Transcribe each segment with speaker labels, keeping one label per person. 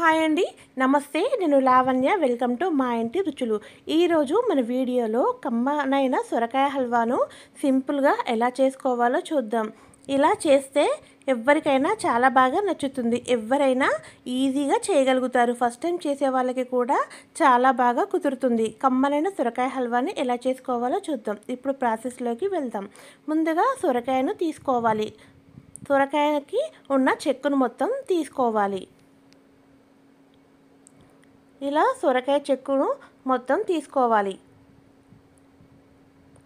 Speaker 1: Hi అండి, నమస్తే. నేను లావణ్య. వెల్కమ్ టు మా ఇంటి రుచులు. ఈరోజు మన వీడియోలో కమ్మనైన సొరకాయ హల్వాను సింపుల్గా ఎలా చేసుకోవాలో చూద్దాం. ఇలా చేస్తే ఎవరికైనా చాలా బాగా నచ్చుతుంది. ఎవరైనా ఈజీగా చేయగలుగుతారు. ఫస్ట్ టైం చేసే వాళ్ళకి కూడా చాలా బాగా కుదురుతుంది. కమ్మనైన సొరకాయ హల్వాని ఎలా చేసుకోవాలో చూద్దాం. ఇప్పుడు ప్రాసెస్లోకి వెళ్దాం. ముందుగా సొరకాయను తీసుకోవాలి. సొరకాయకి ఉన్న చెక్కును మొత్తం తీసుకోవాలి. ఇలా సొరకాయ చెక్కును మొత్తం తీసుకోవాలి.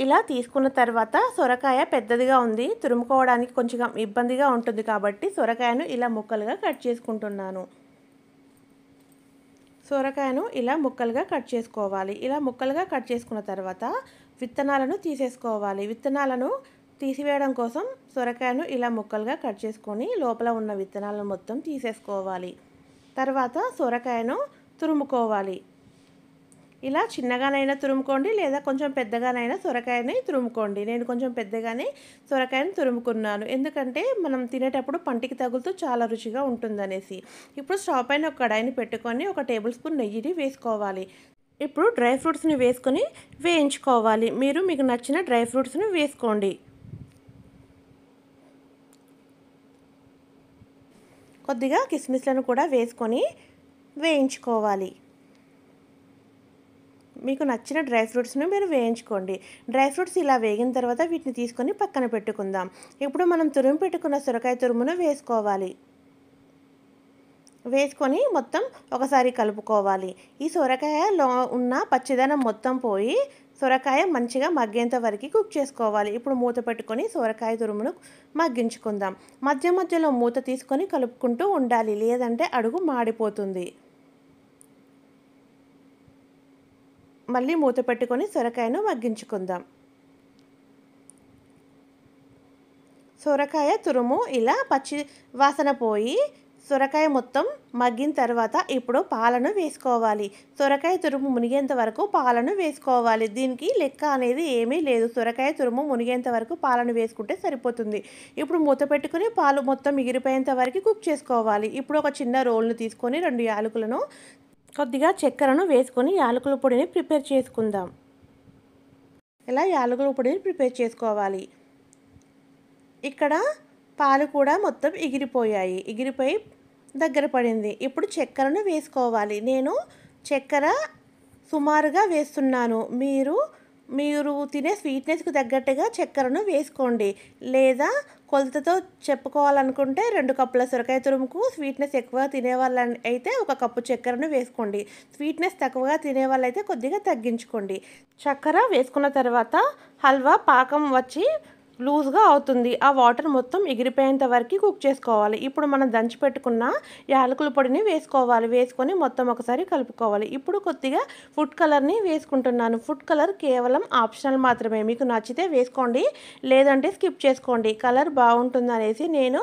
Speaker 1: ఇలా తీసుకున్న తర్వాత సొరకాయ పెద్దదిగా ఉంది, తురుముకోవడానికి కొంచెం ఇబ్బందిగా ఉంటుంది కాబట్టి సొరకాయను ఇలా ముక్కలుగా కట్ చేసుకుంటున్నాను. సొరకాయను ఇలా ముక్కలుగా కట్ చేసుకోవాలి. ఇలా ముక్కలుగా కట్ చేసుకున్న తర్వాత విత్తనాలను తీసేసుకోవాలి. విత్తనాలను తీసివేయడం కోసం సొరకాయను ఇలా ముక్కలుగా కట్ చేసుకొని లోపల ఉన్న విత్తనాలను మొత్తం తీసేసుకోవాలి. తర్వాత సొరకాయను తురుముకోవాలి. ఇలా చిన్నగానైనా తురుముకోండి, లేదా కొంచెం పెద్దగానైనా సొరకాయని తురుముకోండి. నేను కొంచెం పెద్దగానే సొరకాయని తురుముకున్నాను, ఎందుకంటే మనం తినేటప్పుడు పంటికి తగులుతూ చాలా రుచిగా ఉంటుందనేసి. ఇప్పుడు స్టవ్ పైన ఒక కడాయిని పెట్టుకొని 1 టేబుల్ స్పూన్ నెయ్యిని వేసుకోవాలి. ఇప్పుడు డ్రై ఫ్రూట్స్ని వేసుకొని వేయించుకోవాలి. మీకు నచ్చిన డ్రై ఫ్రూట్స్ని వేసుకోండి. కొద్దిగా కిస్మిస్లను కూడా వేసుకొని వేయించుకోవాలి. మీకు నచ్చిన డ్రై ఫ్రూట్స్ను మీరు వేయించుకోండి. డ్రై ఫ్రూట్స్ ఇలా వేగిన తర్వాత వీటిని తీసుకొని పక్కన పెట్టుకుందాం. ఇప్పుడు మనం తురుము పెట్టుకున్న సొరకాయ తురుమును వేసుకోవాలి. వేసుకొని మొత్తం ఒకసారి కలుపుకోవాలి. ఈ సొరకాయలో ఉన్న పచ్చిదనం మొత్తం పోయి సొరకాయ మంచిగా మగ్గేంత వరకు కుక్ చేసుకోవాలి. ఇప్పుడు మూత పెట్టుకొని సొరకాయ తురుమును మగ్గించుకుందాం. మధ్య మధ్యలో మూత తీసుకొని కలుపుకుంటూ ఉండాలి, లేదంటే అడుగు మాడిపోతుంది. మళ్ళీ మూత పెట్టుకొని సొరకాయను మగ్గించుకుందాం. సొరకాయ తురుము ఇలా పచ్చి వాసన పోయి సొరకాయ మొత్తం మగ్గిన తర్వాత ఇప్పుడు పాలను వేసుకోవాలి. సొరకాయ తురుము మునిగేంత వరకు పాలను వేసుకోవాలి. దీనికి లెక్క అనేది ఏమీ లేదు. సొరకాయ తురుము మునిగేంత వరకు పాలను వేసుకుంటే సరిపోతుంది. ఇప్పుడు మూత పెట్టుకుని పాలు మొత్తం మిగిలిపోయేంత వరకు కుక్ చేసుకోవాలి. ఇప్పుడు ఒక చిన్న రోల్ను తీసుకొని 2 యాలకులను, కొద్దిగా చక్కెరను వేసుకొని యాలకుల పొడిని ప్రిపేర్ చేసుకుందాం. ఇలా యాలకుల పొడిని ప్రిపేర్ చేసుకోవాలి. ఇక్కడ పాలు కూడా మొత్తం ఎగిరిపోయి దగ్గర పడింది. ఇప్పుడు చక్కెరను వేసుకోవాలి. నేను చక్కెర సుమారుగా వేస్తున్నాను. మీరు తినే స్వీట్నెస్కి తగ్గట్టుగా చక్కెరను వేసుకోండి, లేదా కొలతతో చెప్పుకోవాలనుకుంటే 2 కప్పుల సొరకాయ తురుముకు స్వీట్నెస్ ఎక్కువగా తినేవాళ్ళ అయితే 1 కప్పు చక్కెరను వేసుకోండి. స్వీట్నెస్ తక్కువగా తినేవాళ్ళైతే కొద్దిగా తగ్గించుకోండి. చక్కెర వేసుకున్న తర్వాత హల్వా పాకం వచ్చి లూజ్గా అవుతుంది. ఆ వాటర్ మొత్తం ఎగిరిపోయేంత వరకు కుక్ చేసుకోవాలి. ఇప్పుడు మనం దంచి పెట్టుకున్న యాలకుల పొడిని వేసుకోవాలి. వేసుకొని మొత్తం ఒకసారి కలుపుకోవాలి. ఇప్పుడు కొద్దిగా ఫుడ్ కలర్ని వేసుకుంటున్నాను. ఫుడ్ కలర్ కేవలం ఆప్షనల్ మాత్రమే. మీకు నచ్చితే వేసుకోండి, లేదంటే స్కిప్ చేసుకోండి. కలర్ బాగుంటుందనేసి నేను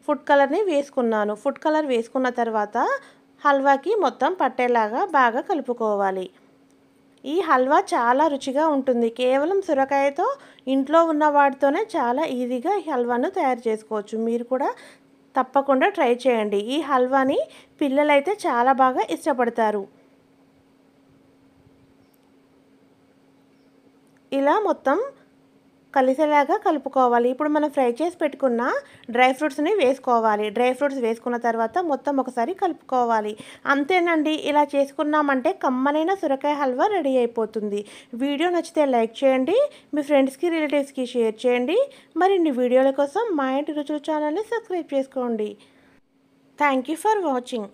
Speaker 1: ఫుడ్ కలర్ని వేసుకున్నాను. ఫుడ్ కలర్ వేసుకున్న తర్వాత హల్వాకి మొత్తం పట్టేలాగా బాగా కలుపుకోవాలి. ఈ హల్వా చాలా రుచిగా ఉంటుంది. కేవలం సొరకాయతో ఇంట్లో ఉన్న వాటితోనే చాలా ఈజీగా ఈ హల్వాను తయారు చేసుకోవచ్చు. మీరు కూడా తప్పకుండా ట్రై చేయండి. ఈ హల్వాని పిల్లలైతే చాలా బాగా ఇష్టపడతారు. ఇలా మొత్తం కలిసేలాగా కలుపుకోవాలి. ఇప్పుడు మనం ఫ్రై చేసి పెట్టుకున్న డ్రై ఫ్రూట్స్ని వేసుకోవాలి. డ్రై ఫ్రూట్స్ వేసుకున్న తర్వాత మొత్తం ఒకసారి కలుపుకోవాలి. అంతేనండి. ఇలా చేసుకున్నామంటే కమ్మనైన సొరకాయ హల్వా రెడీ అయిపోతుంది. వీడియో నచ్చితే లైక్ చేయండి, మీ ఫ్రెండ్స్కి రిలేటివ్స్కి షేర్ చేయండి. మరిన్ని వీడియోల కోసం మా ఇంటి రుచులు ఛానల్ని సబ్స్క్రైబ్ చేసుకోండి. Thank you for watching.